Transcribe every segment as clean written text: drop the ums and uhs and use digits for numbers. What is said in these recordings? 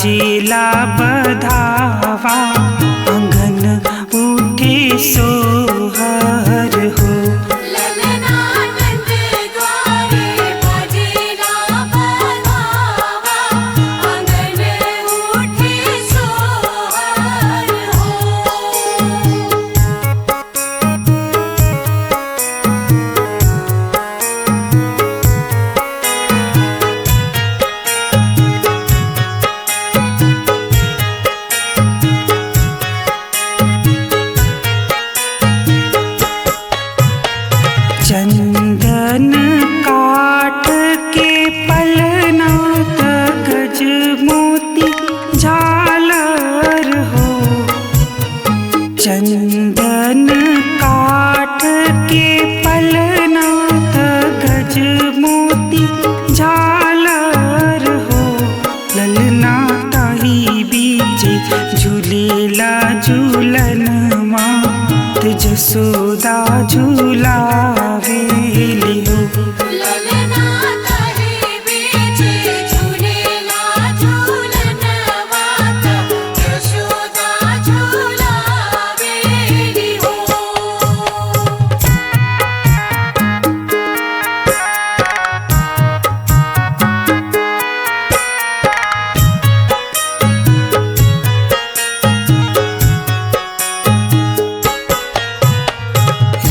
बाजेला बधावा अंगन उठे सोहर हो। चंदन काट के पलना गज मोती झालर हो। चंदन काट के पलना गज मोती झालर हो। ललना ताही बीचे झूलेला झूलन मात जसोदा झूलावेली हो।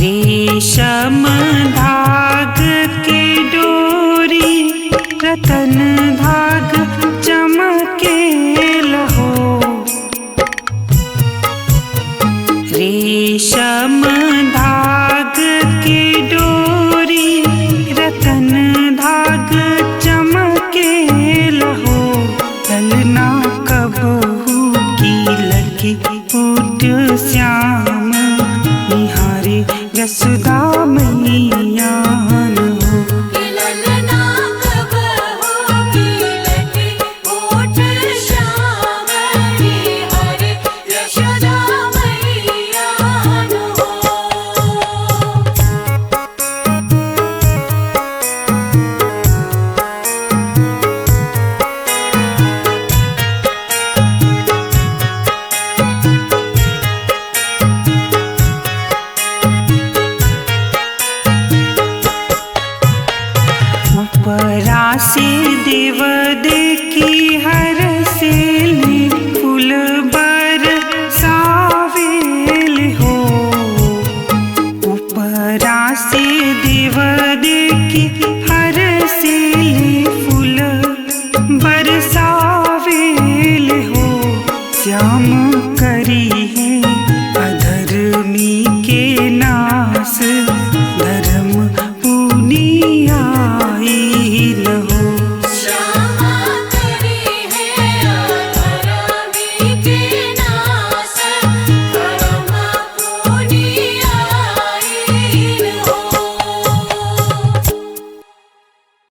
रेशम धाग के डोरी रतन धाग चमकेल हो। रेशम धाग के डोरी रतन धाग चमकेल हो। ललना कबहू की लगी उठ श्याम निहारे जसोदा मैया हो। उपरा से देव देखी हर सेली फूल बरसावेल हो। उपरा से देव देखी हर सेली फूल बरसावेल हो। श्याम